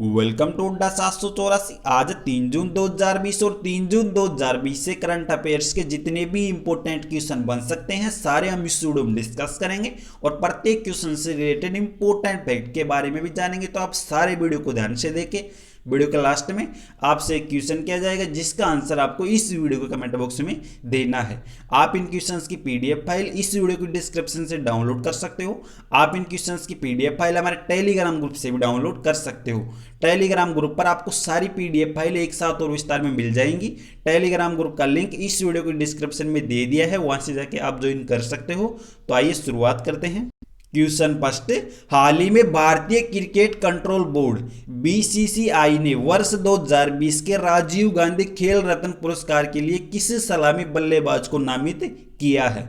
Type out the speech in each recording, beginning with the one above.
Welcome to अड्डा 784। आज 3 जून 2020 और 3 जून 2020 से करंट अफेयर्स के जितने भी इंपॉर्टेंट क्वेश्चन बन सकते हैं सारे हम इस वीडियो में डिस्कस करेंगे और प्रत्येक क्वेश्चन से रिलेटेड इंपॉर्टेंट फैक्ट के बारे में भी जानेंगे। तो आप सारे वीडियो को ध्यान से देखें। वीडियो के लास्ट में आपसे एक क्वेश्चन किया जाएगा जिसका आंसर आपको इस वीडियो के कमेंट बॉक्स में देना है। आप इन क्वेश्चंस की पीडीएफ फाइल इस वीडियो की डिस्क्रिप्शन से डाउनलोड कर सकते हो। आप इन क्वेश्चंस की पीडीएफ फाइल हमारे टेलीग्राम ग्रुप से भी डाउनलोड कर सकते हो। टेलीग्राम ग्रुप पर आपको सारी पीडीएफ फाइल एक साथ और विस्तार में मिल जाएंगी। टेलीग्राम ग्रुप का लिंक इस वीडियो की डिस्क्रिप्शन में दे दिया है, वहां से जाके आप ज्वाइन कर सकते हो। तो आइए शुरुआत करते हैं। क्वेश्चन फर्स्ट, हाल ही में भारतीय क्रिकेट कंट्रोल बोर्ड बीसीसीआई ने वर्ष 2020 के राजीव गांधी खेल रत्न पुरस्कार के लिए किस सलामी बल्लेबाज को नामित किया है?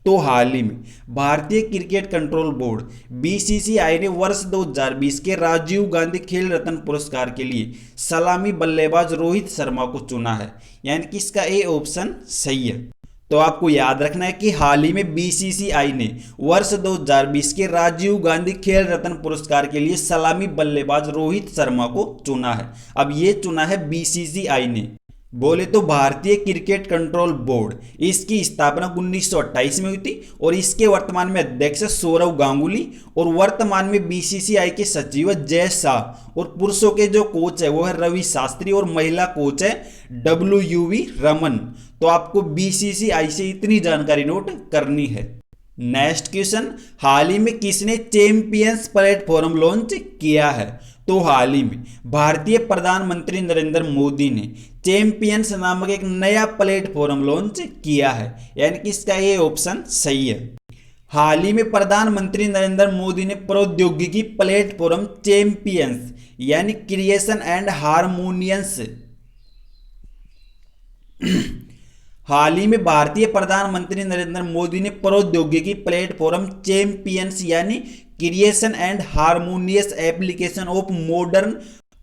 तो हाल ही में भारतीय क्रिकेट कंट्रोल बोर्ड बीसीसीआई ने वर्ष 2020 के राजीव गांधी खेल रत्न पुरस्कार के लिए सलामी बल्लेबाज रोहित शर्मा को चुना है, यानी कि इसका ए ऑप्शन सही है। तो आपको याद रखना है कि हाल ही में बीसीसीआई ने वर्ष 2020 के राजीव गांधी खेल रत्न पुरस्कार के लिए सलामी बल्लेबाज रोहित शर्मा को चुना है। अब ये चुना है बीसीसीआई ने। बोले तो भारतीय क्रिकेट कंट्रोल बोर्ड, इसकी स्थापना 1928 में हुई थी और इसके वर्तमान में अध्यक्ष सौरव गांगुली और वर्तमान में बीसीसीआई के सचिव जय शाह और पुरुषों के जो कोच है वो है रवि शास्त्री और महिला कोच है WUV रमन। तो आपको बीसीसीआई से इतनी जानकारी नोट करनी है। नेक्स्ट क्वेश्चन, हाल ही में किसने चैंपियंस प्लेटफॉर्म लॉन्च किया है? तो हाल ही में भारतीय प्रधानमंत्री नरेंद्र मोदी ने चैंपियंस नामक एक नया प्लेटफॉर्म लॉन्च किया है, यानी कि इसका ये ऑप्शन सही है। हाल ही में प्रधानमंत्री नरेंद्र मोदी ने प्रौद्योगिकी प्लेटफॉर्म चैंपियंस यानी क्रिएशन एंड हारमोनियंस हाल ही में भारतीय प्रधानमंत्री नरेंद्र मोदी ने प्रौद्योगिकी प्लेटफॉर्म चैंपियंस यानी creation and harmonious application of modern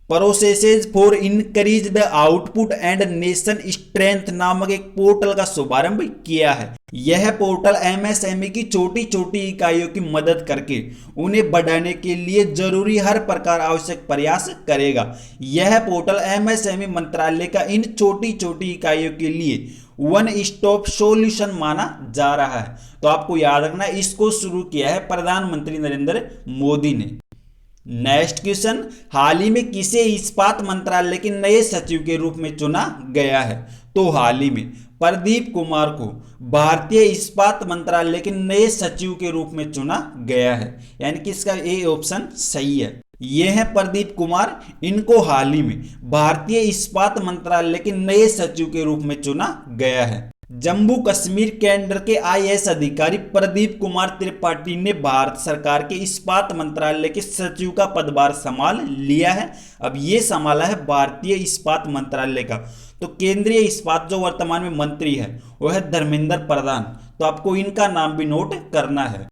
processes for increase the output and nation strength नामक एक पोर्टल का शुभारंभ किया है। यह पोर्टल एमएसएमई की छोटी छोटी इकाइयों की मदद करके उन्हें बढ़ाने के लिए जरूरी हर प्रकार आवश्यक प्रयास करेगा। यह पोर्टल एमएसएमई मंत्रालय का इन छोटी छोटी इकाइयों के लिए वन स्टॉप सॉल्यूशन माना जा रहा है। तो आपको याद रखना, इसको शुरू किया है प्रधानमंत्री नरेंद्र मोदी ने। नेक्स्ट क्वेश्चन, हाल ही में किसे इस्पात मंत्रालय के नए सचिव के रूप में चुना गया है? तो हाल ही में प्रदीप कुमार को भारतीय इस्पात मंत्रालय के नए सचिव के रूप में चुना गया है, यानी कि इसका ए ऑप्शन सही है। ये हैं प्रदीप कुमार, इनको हाल ही में भारतीय इस्पात मंत्रालय के नए सचिव के रूप में चुना गया है। जम्मू कश्मीर केंद्र के आईएएस अधिकारी प्रदीप कुमार त्रिपाठी ने भारत सरकार के इस्पात मंत्रालय के सचिव का पदभार संभाल लिया है। अब ये संभाला है भारतीय इस्पात मंत्रालय का। तो केंद्रीय इस्पात जो वर्तमान में मंत्री है वो है धर्मेंद्र प्रधान। तो आपको इनका नाम भी नोट करना है।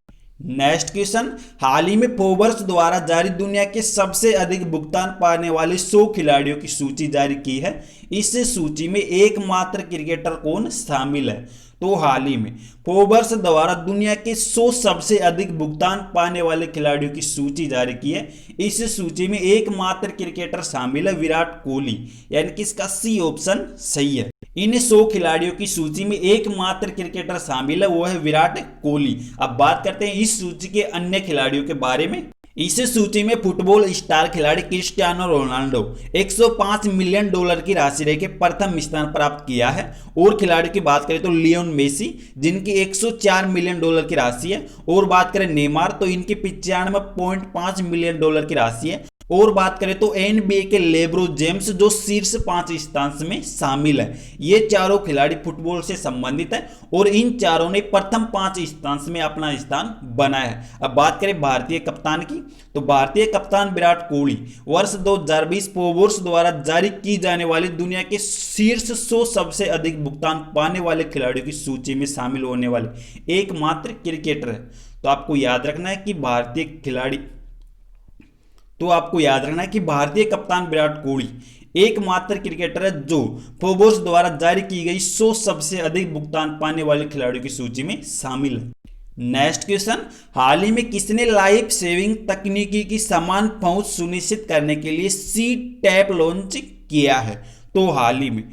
नेक्स्ट क्वेश्चन, हाल ही में फोर्ब्स द्वारा जारी दुनिया के सबसे अधिक भुगतान पाने वाले 100 खिलाड़ियों की सूची जारी की है। इस सूची में एकमात्र क्रिकेटर कौन शामिल है? तो हाल ही में फोर्ब्स द्वारा दुनिया के 100 सबसे अधिक भुगतान पाने वाले खिलाड़ियों की सूची जारी की है। इस सूची में एकमात्र क्रिकेटर शामिल है विराट कोहली, यानी कि इसका सी ऑप्शन सही है। इन 100 खिलाड़ियों की सूची में एकमात्र क्रिकेटर शामिल है, वो है विराट कोहली। अब बात करते हैं इस सूची के अन्य खिलाड़ियों के बारे में। इस सूची में फुटबॉल स्टार खिलाड़ी क्रिस्टियानो रोनाल्डो 105 मिलियन डॉलर की राशि लेके प्रथम स्थान प्राप्त किया है। और खिलाड़ी की बात करें तो लियोन मेसी, जिनकी 104 मिलियन डॉलर की राशि है। और बात करें नेमार, तो इनकी 95.5 मिलियन डॉलर की राशि है। और बात करें तो NBA के लेब्रो जेम्स जो शीर्ष 5 स्थान में शामिल है। ये चारों खिलाड़ी फुटबॉल से संबंधित है और इन चारों ने प्रथम 5 स्थान में अपना स्थान बनाया है। अब बात करें भारतीय कप्तान की, तो भारतीय कप्तान विराट कोहली वर्ष 2020 फोर्ब्स द्वारा जारी की जाने वाली दुनिया के शीर्ष 100 सबसे अधिक भुगतान पाने वाले खिलाड़ियों की सूची में शामिल होने वाले एकमात्र क्रिकेटर है। तो आपको याद रखना है कि भारतीय कप्तान विराट कोहली एकमात्र क्रिकेटर है जो फोर्ब्स द्वारा जारी की गई 100 सबसे अधिक भुगतान पाने वाले खिलाड़ियों की सूची में शामिल है। नेक्स्ट क्वेश्चन, हाल ही में किसने लाइफ सेविंग तकनीकी की समान पहुंच सुनिश्चित करने के लिए सी टैप लॉन्च किया है? तो हाल ही में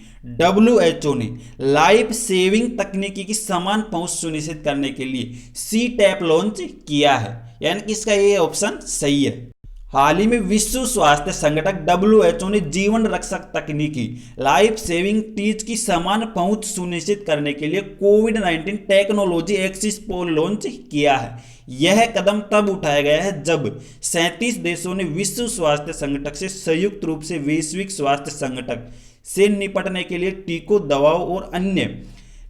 WHO ने लाइफ सेविंग तकनीकी की समान पहुंच सुनिश्चित करने के लिए सी टैप लॉन्च किया है, यानी कि इसका ये ऑप्शन सही है। हाल ही में विश्व स्वास्थ्य संगठन WHO ने जीवन रक्षक तकनीकी लाइफ सेविंग टीज की समान पहुंच सुनिश्चित करने के लिए कोविड-19 टेक्नोलॉजी एक्सेस पोल लॉन्च किया है। यह कदम तब उठाया गया है जब 37 देशों ने विश्व स्वास्थ्य संगठन से संयुक्त रूप से वैश्विक स्वास्थ्य संगठन से निपटने के लिए टीकों, दवाओं और अन्य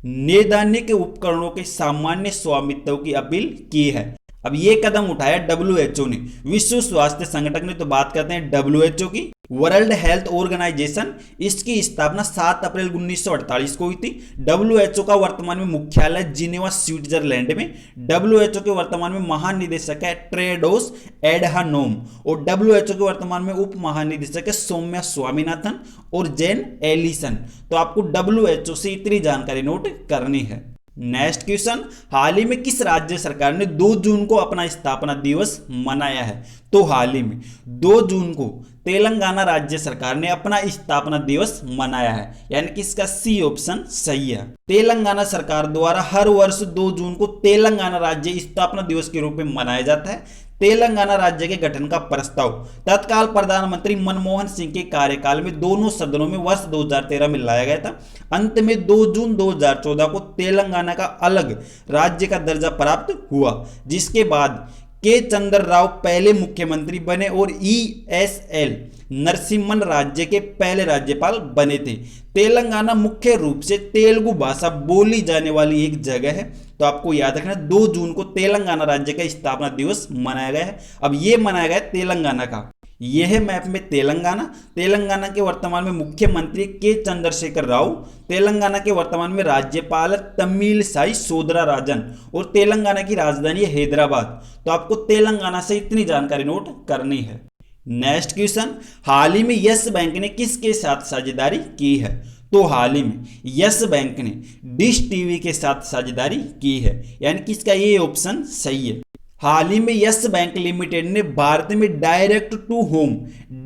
नैदानिक उपकरणों के सामान्य स्वामित्व की अपील की है। अब ये कदम उठाया WHO ने, विश्व स्वास्थ्य संगठन ने। तो बात करते हैं WHO की, वर्ल्ड हेल्थ ऑर्गेनाइजेशन। इसकी स्थापना 7 अप्रैल 1948 को हुई थी। WHO का वर्तमान में मुख्यालय जिनेवा स्विट्जरलैंड में। WHO के वर्तमान में महानिदेशक है टेड्रोस एडहानोम और WHO के वर्तमान में उप महानिदेशक है सौम्या स्वामीनाथन और जेन एलिसन। तो आपको WHO से इतनी जानकारी नोट करनी है। नेक्स्ट क्वेश्चन, हाल ही में किस राज्य सरकार ने 2 जून को अपना स्थापना दिवस मनाया है? तो हाल ही में 2 जून को तेलंगाना राज्य सरकार ने अपना स्थापना दिवस मनाया है, यानी कि इसका सी ऑप्शन सही है। तेलंगाना सरकार द्वारा हर वर्ष 2 जून को तेलंगाना राज्य स्थापना दिवस के रूप में मनाया जाता है। तेलंगाना राज्य के गठन का प्रस्ताव तत्काल प्रधानमंत्री मनमोहन सिंह के कार्यकाल में दोनों सदनों में वर्ष 2013 में लाया गया था। अंत में 2 जून 2014 को तेलंगाना का अलग राज्य का दर्जा प्राप्त हुआ, जिसके बाद के चंद्र राव पहले मुख्यमंत्री बने और ESL नरसिम्हन राज्य के पहले राज्यपाल बने थे। तेलंगाना मुख्य रूप से तेलुगु भाषा बोली जाने वाली एक जगह है। तो आपको याद रखना 2 जून को तेलंगाना राज्य का स्थापना दिवस मनाया गया है। अब ये मनाया गया तेलंगाना का। यह है मैप में तेलंगाना के वर्तमान में मुख्यमंत्री के चंद्रशेखर राव, तेलंगाना के वर्तमान में राज्यपाल तमिलसाई सौंदरराजन और तेलंगाना की राजधानी है हैदराबाद। तो आपको तेलंगाना से इतनी जानकारी नोट करनी है। नेक्स्ट क्वेश्चन, हाल ही में यस बैंक ने किसके साथ साझेदारी की है? तो हाल ही में यस बैंक ने डिश टीवी के साथ साझेदारी की है, यानी कि इसका ये ऑप्शन सही है। हाल ही में यस बैंक लिमिटेड ने भारत में direct to home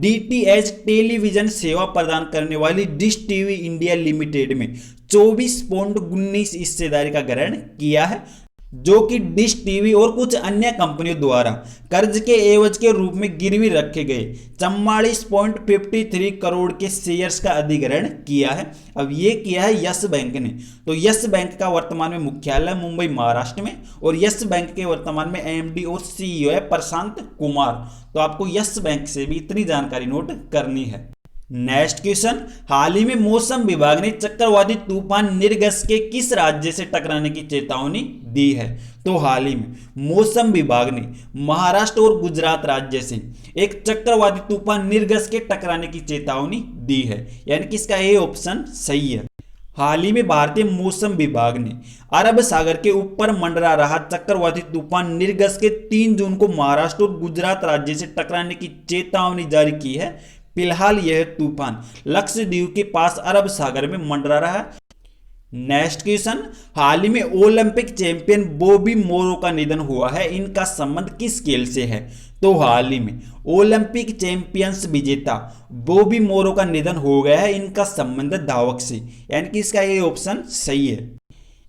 DTH television सेवा प्रदान करने वाली डिश टीवी इंडिया लिमिटेड में 24.19 हिस्सेदारी का ग्रहण किया है, जो कि डिश टीवी और कुछ अन्य कंपनियों द्वारा कर्ज के एवज के रूप में गिरवी रखे गए 44.53 करोड़ के शेयर्स का अधिग्रहण किया है। अब ये किया है यस बैंक ने। तो यस बैंक का वर्तमान में मुख्यालय मुंबई महाराष्ट्र में और यस बैंक के वर्तमान में MD और CEO है प्रशांत कुमार। तो आपको यस बैंक से भी इतनी जानकारी नोट करनी है। नेक्स्ट क्वेश्चन, हाल ही में मौसम विभाग ने चक्रवाती तूफान निरगस के किस राज्य से टकराने की चेतावनी दी है? तो हाल ही में मौसम विभाग ने महाराष्ट्र और गुजरात राज्य से एक चक्रवाती तूफान निरगस के टकराने की चेतावनी दी है, यानी कि इसका ये ऑप्शन सही है। हाल ही में भारतीय मौसम विभाग ने अरब सागर के ऊपर मंडरा रहा चक्रवाती तूफान निरगस के 3 जून को महाराष्ट्र और गुजरात राज्य से टकराने की चेतावनी जारी की है। फिलहाल यह तूफान लक्षद्वीप के पास अरब सागर में मंडरा रहा है। नेक्स्ट क्वेश्चन, हाल ही में ओलंपिक चैंपियन बॉबी मोरो का निधन हुआ है, इनका संबंध किस खेल से है? तो हाल ही में ओलंपिक चैंपियंस विजेता बॉबी मोरो का निधन हो गया है, इनका संबंध धावक से, यानी कि इसका ये ऑप्शन सही है।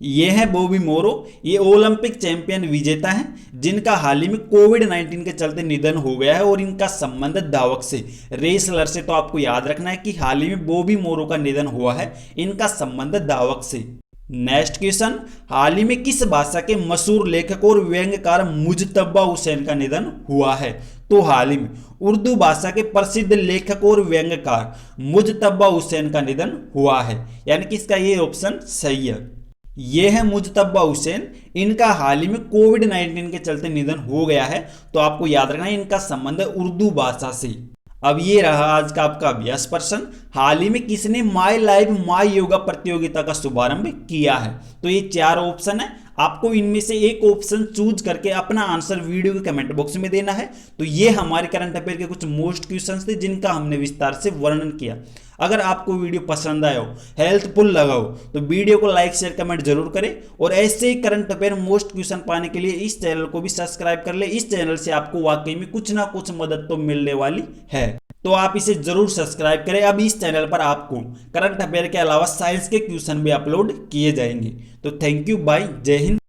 ये है बॉबी मोरो, ये ओलंपिक चैंपियन विजेता हैं जिनका हाल ही में कोविड-19 के चलते निधन हो गया है और इनका संबंध धावक से, रेसलर से। तो आपको याद रखना है कि हाल ही में बॉबी मोरो का निधन हुआ है, इनका संबंध धावक से। नेक्स्ट क्वेश्चन, हाल ही में किस भाषा के मशहूर लेखक और व्यंग्यकार मुजतबा हुसैन का निधन हुआ है? तो हाल ही में उर्दू भाषा के प्रसिद्ध लेखक और व्यंग्यकार मुजतबा हुसैन का निधन हुआ है, यानी कि इसका ये ऑप्शन सही है। ये है मुजतबा हुसैन, इनका हाल ही में कोविड-19 के चलते निधन हो गया है। तो आपको याद रखना है इनका संबंध उर्दू भाषा से। अब ये रहा आज का आपका अभ्यास प्रश्न, हाल ही में किसने माय लाइफ माय योगा प्रतियोगिता का शुभारंभ किया है? तो ये 4 ऑप्शन है, आपको इनमें से एक ऑप्शन चूज करके अपना आंसर वीडियो के कमेंट बॉक्स में देना है। तो ये हमारे करंट अफेयर के कुछ मोस्ट क्वेश्चंस थे जिनका हमने विस्तार से वर्णन किया। अगर आपको वीडियो पसंद आया हो, हेल्पफुल लगा हो, तो वीडियो को लाइक शेयर कमेंट जरूर करें और ऐसे ही करंट अफेयर मोस्ट क्वेश्चन पाने के लिए इस चैनल को भी सब्सक्राइब कर ले। इस चैनल से आपको वाकई में कुछ ना कुछ मदद तो मिलने वाली है, तो आप इसे जरूर सब्सक्राइब करें। अब इस चैनल पर आपको करंट अफेयर के अलावा साइंस के क्वेश्चन भी अपलोड किए जाएंगे। तो थैंक यू, बाय, जय हिंद।